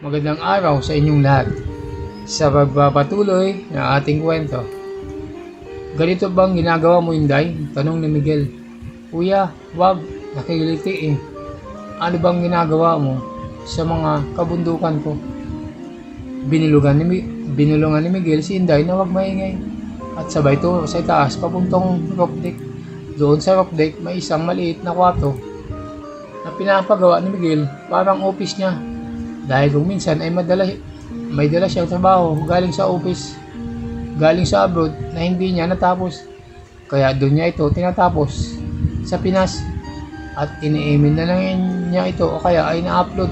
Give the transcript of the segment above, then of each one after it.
Magandang araw sa inyong lahat. Sa pagpapatuloy ng ating kwento. Ganito bang ginagawa mo, Inday? Tanong ni Miguel. Kuya, wag. Nakiliti eh. Ano bang ginagawa mo sa mga kabundukan ko? Binulungan ni Miguel si Inday na wag maingay. At sabay to sa itaas papuntong roof deck. Doon sa roof deck may isang maliit na kwarto na pinapagawa ni Miguel parang office niya. Dahil kung minsan ay may dala siyang trabaho galing sa office, galing sa abroad na hindi niya natapos. Kaya doon niya ito tinatapos sa Pinas at ini-email na lang niya ito o kaya ay na-upload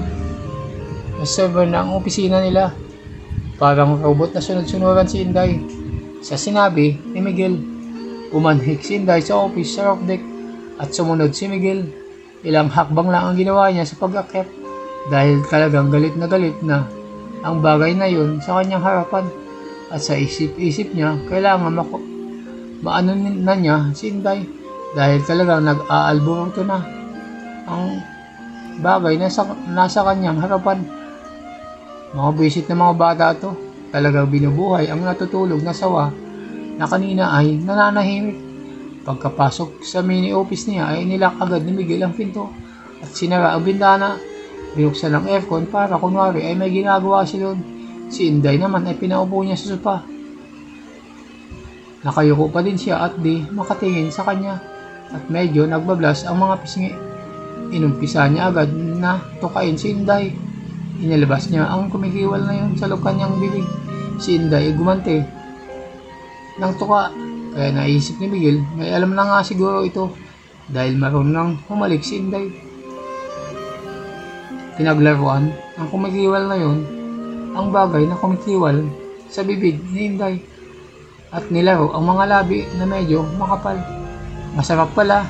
sa server ng opisina nila. Parang robot na sunod-sunuran si Inday. Sa sinabi ni Miguel, umanhik si Inday sa office sa roof deck at sumunod si Miguel. Ilang hakbang lang ang ginawa niya sa pag-akyat. Dahil talagang galit na ang bagay na yun sa kanyang harapan. At sa isip-isip niya, kailangan maano na niya si Inday. Dahil talagang nag-aalburuto na ang bagay na nasa kanyang harapan. Mga bisit na mga bata to, talagang binubuhay ang natutulog na sawa na kanina ay nananahimik. Pagkapasok sa mini office niya ay nilak agad ni Miguel ang pinto at sinara ang bintana. Binuksan ang aircon para kunwari ay may ginagawa siya doon. Si Inday naman ay pinaupo niya sa sopa. Nakayuko pa din siya at di makatingin sa kanya. At medyo nagbablas ang mga pisngi. Inumpisa niya agad na tukain si Inday. Inilabas niya ang kumikiwal na yun sa loob kanyang bibig. Si Inday ay gumante ng tuka. Kaya naisip ni Miguel, may alam na nga siguro ito. Dahil marunong nang humalik si Inday. Pinaglaruan ang kumikiwal na yon ang bagay na kumikiwal sa bibig ni Inday at nilaro ang mga labi na medyo makapal. Masarap pala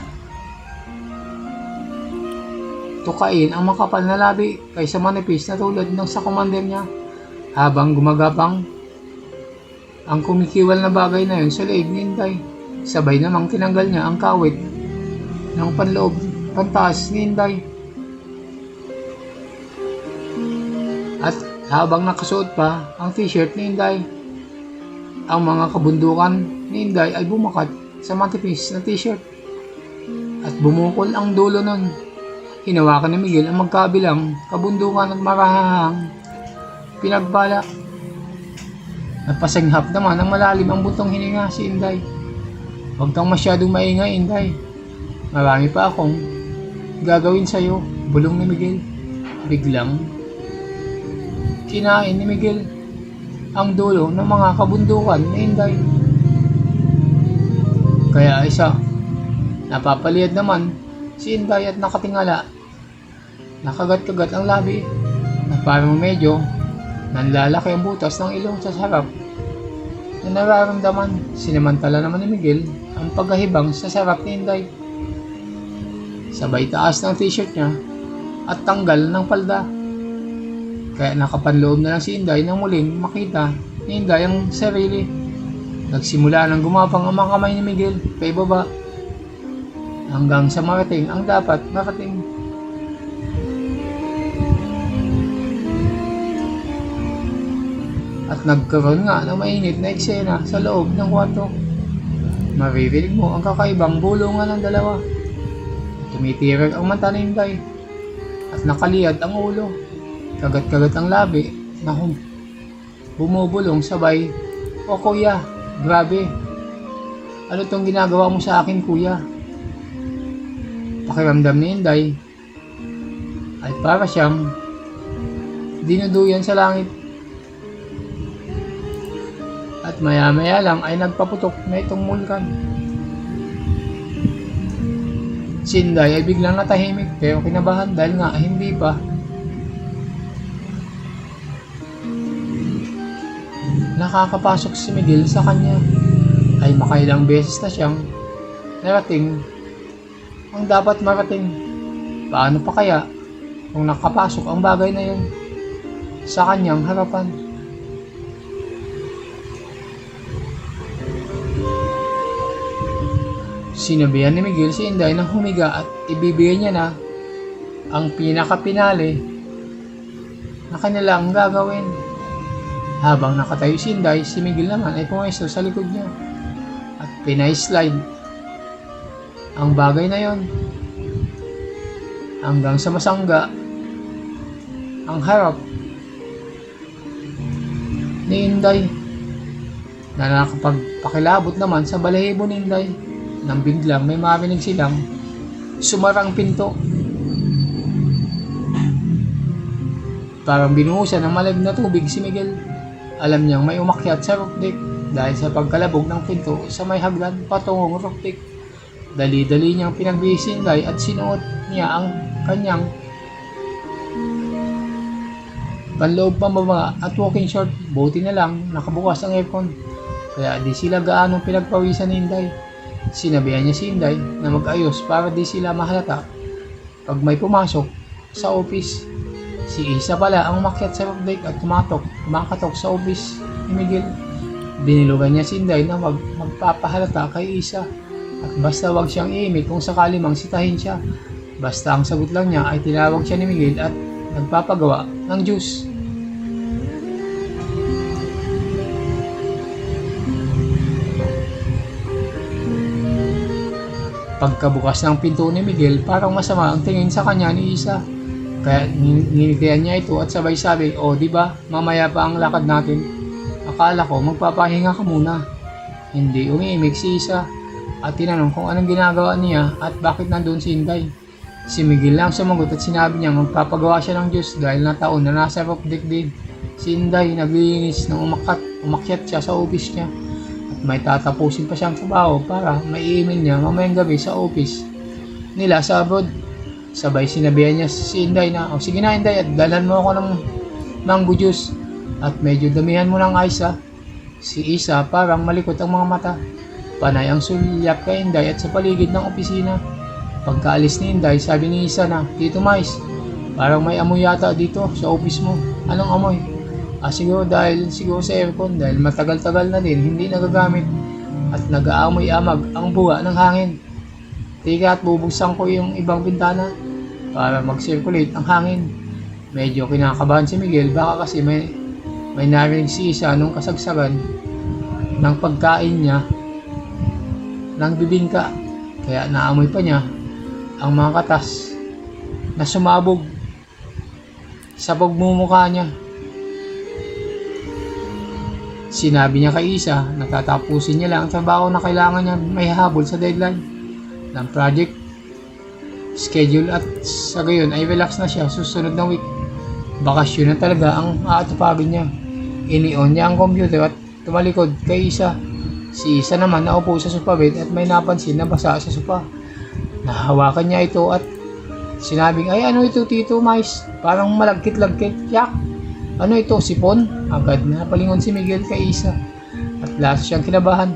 tukain ang makapal na labi kaysa manipis na tulad ng sa commander niya. Habang gumagapang ang kumikiwal na bagay na yon sa leeg ni Inday, sabay namang tinanggal niya ang kawit ng panloob pantaas ni Inday. At habang nakasuot pa ang t-shirt ni Inday, ang mga kabundukan ni Inday ay bumakat sa matipis na t-shirt at bumukol ang dulo nun. Hinawakan ni Miguel ang magkabilang kabundukan at marahahang pinagbala. Napasinghap naman ang malalim ang butong hininga si Inday. Huwag kang masyadong maingay, Inday. Marami pa akong gagawin sa'yo, bulong ni Miguel. Biglang kinain ni Miguel ang dulo ng mga kabundukan ni Inday. Kaya isa, napapaliyad naman si Inday at nakatingala. Nakagat-kagat ang labi na parang medyo nanlalaki ang butas ng ilong sa sarap na nararamdaman. Sinamantala naman ni Miguel ang paghahibang sa sarap ni Inday. Sabay taas ng t-shirt niya at tanggal ng palda. Kaya nakapanloob na lang si Inday nang muling makita ni Inday ang sarili. Nagsimula nang gumapang ang mga kamay ni Miguel paibaba hanggang sa marating ang dapat marating. At nagkaroon nga ng mainit na eksena sa loob ng kwarto. Maririnig mo ang kakaibang bulungan ng dalawa. Tumitirag ang mata ni Inday at nakaliyad ang ulo. Kagat-kagat ang labi na bumubulong sabay. O kuya, grabe. Ano tong ginagawa mo sa akin, kuya? Pakiramdam ni Inday ay para siyang dinuduyan sa langit. At maya-maya lang ay nagpaputok na itong mulkan. Si Inday ay biglang natahimik pero kinabahan dahil nga hindi pa nakakapasok si Miguel sa kanya. Ay makailang beses na siyang narating ang dapat marating. Paano pa kaya kung nakapasok ang bagay na yun sa kanyang harapan? Sinabihan ni Miguel si Inday ng humiga at ibibigay niya na ang pinaka-pinale na kanilang gagawin. Habang nakatayo si Inday, si Miguel naman ay pumesto sa likod niya at pinay-slide ang bagay na yon hanggang sa masangga ang harap ni Inday, na nakapagpakilabot naman sa balahibo ni Inday nang biglang may marinig silang sumarang pinto. Parang binuhusan ng malamig na tubig si Miguel. Alam niyang may umakyat sa roof deck dahil sa pagkalabog ng pinto sa may hagdan patungong roof deck. Dali-dali niyang pinagbihis si Inday at sinuot niya ang kanyang panloob pambaba at walking short. Buti na lang nakabukas ang aircon, kaya di sila gaano pinagpawisan ni Inday. Sinabihan niya si Inday na mag-ayos para di sila mahalata pag may pumasok sa office. Si Isa pala ang umakyat sa roof deck at kumakatok sa office ni Miguel. Binilugan niya si Inday na magpapahalata kay Isa at basta wag siyang iimik kung sakali mang sitahin siya. Basta ang sagot lang niya ay tinawag siya ni Miguel at nagpapagawa ng juice. Pagkabukas ng pinto ni Miguel, parang masama ang tingin sa kanya ni Isa. Kaya ninitian niya ito at sabay sabi, "O, di ba? Mamaya pa ang lakad natin. Akala ko magpapahinga ka muna." Hindi umiimik si Isa at tinanong kung anong ginagawa niya at bakit nandun si Inday. Si Miguel lang sumagot at sinabi niya magpapagawa siya ng juice dahil nataon na nasa roof deck din. Si Inday naglilinis nang umakyat siya sa office niya at may tatapusin pa siyang trabaho para may email niya mamayang gabi sa office nila sa abroad. Sabay sinabihan niya si Inday na, "O sige na Inday, at dalhan mo ako ng mango juice at medyo damihan mo ng ice ha." Si Isa parang malikot ang mga mata. Panay ang sulyap kay Inday at sa paligid ng opisina. Pagkaalis ni Inday, sabi ni Isa na, "Tito Mais, parang may amoy yata dito sa office mo." "Anong amoy?" Siguro sa aircon dahil matagal-tagal na din hindi nagagamit at nag-aamoy-amag ang buga ng hangin. Tika at bubuksan ko yung ibang bintana para mag-circulate ang hangin. Medyo kinakabahan si Miguel, baka kasi may narinig si Isa nung kasagsagan ng pagkain niya ng bibingka. Kaya naamoy pa niya ang mga katas na sumabog sa pagmumukha niya. Sinabi niya kay Isa na tatapusin niya lang ang trabaho na kailangan niya may habol sa deadline ng project schedule at sa gayon ay relax na siya susunod na week. Bakasyon na talaga ang aatupagin niya. Ini-on niya ang computer at tumalikod kay Isa. Si Isa naman naupo sa sofa bed at may napansin na basa sa sofa. Nahawakan niya ito at sinabing, "Ay, ano ito Tito Mais? Parang malagkit-lagkit." "Yak! Ano ito, sipon?" Agad na palingon si Miguel kay Isa at lasa siyang kinabahan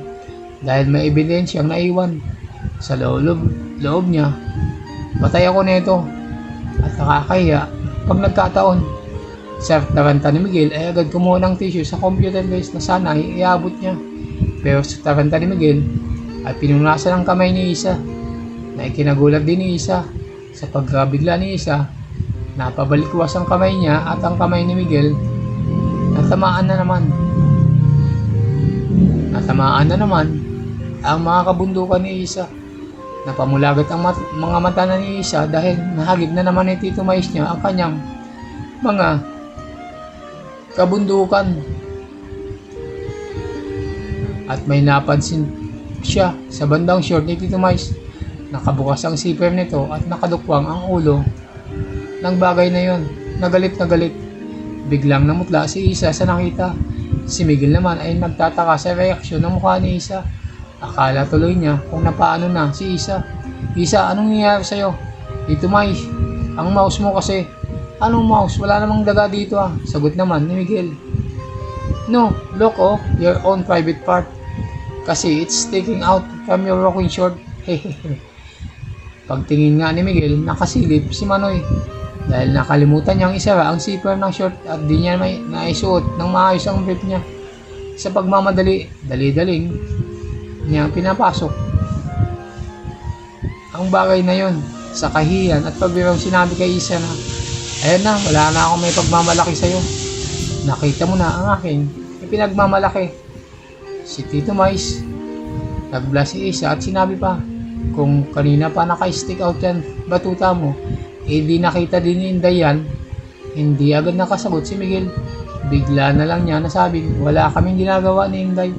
dahil may ebidensyang naiwan sa loob niya. "Patay ako nito at nakakahiya pag nagkataon." Sa taranta ni Miguel ay agad kumuha ng tissue sa computer desk na sana iabot niya. Pero sa taranta ni Miguel ay pinunasan ang kamay ni Isa na ikinagulat din ni Isa. Sa pagkabigla ni Isa, napabalikwas ang kamay niya at ang kamay ni Miguel natamaan na naman ang mga kabundukan ni Isa. Napamulagat ang mga mata na ni Isa dahil nahagip na naman ni Tito Mais niya ang kanyang mga kabundukan. At may napansin siya sa bandang short ni Tito Mais. Nakabukas ang zipper nito at nakadukwang ang ulo ng bagay na yon. Nagalit na galit. Biglang namutla si Isa sa nakita. Si Miguel naman ay nagtataka sa reaksyon ng mukha ni Isa. Akala tuloy niya kung napaano na si Isa. "Isa, anong nangyayari sa'yo?" "Tito Mais, ang mouse mo kasi." "Anong mouse? Wala namang daga dito ah." Sagot naman ni Miguel. "No, look your own private part. Kasi it's sticking out from your walking short." Hehehe. Pagtingin nga ni Miguel, nakasilip si Manoy dahil nakalimutan niyang isara ang zipper ng short at di niya may naisuot ng maayos ang brief niya. Sa pagmamadali, dali-daling niyang pinapasok ang bagay na yon sa kahiyan at pagbiraw sinabi kay Isa na, Ayan na, wala na akong may pagmamalaki sa'yo. Nakita mo na ang aking ipinagmamalaki. Si Tito Mais, nag-blast si Isa at sinabi pa, kung kanina pa naka-stick out yan, batuta mo, di nakita din ni Inday yan. Hindi agad nakasagot si Miguel. Bigla na lang niya nasabi, wala kaming ginagawa ni Inday.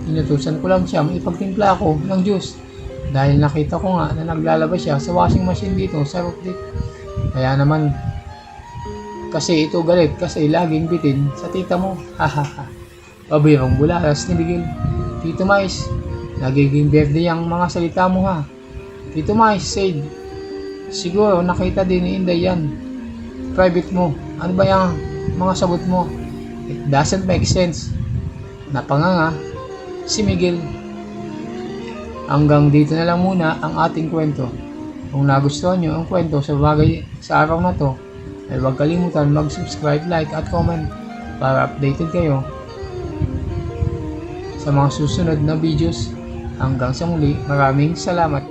Inutusan ko lang siyang ipagtimpla ako ng juice. Dahil nakita ko nga na naglalabas siya sa washing machine dito sa roof deck. Kaya naman, kasi ito galit kasi laging bitin sa tita mo. Hahaha. Pabirong bulalas ni Miguel. Tito Mais, nagiging berde ang mga salita mo ha. Tito Mais said, siguro nakita din ni Inday yan. Private mo. Ano ba yung mga sagot mo? It doesn't make sense. Napanganga si Miguel. Hanggang dito na lang muna ang ating kwento. Kung nagustuhan nyo ang kwento sa bagay sa araw na to, ay huwag kalimutan mag-subscribe, like at comment para updated kayo sa mga susunod na videos. Hanggang sa muli, maraming salamat.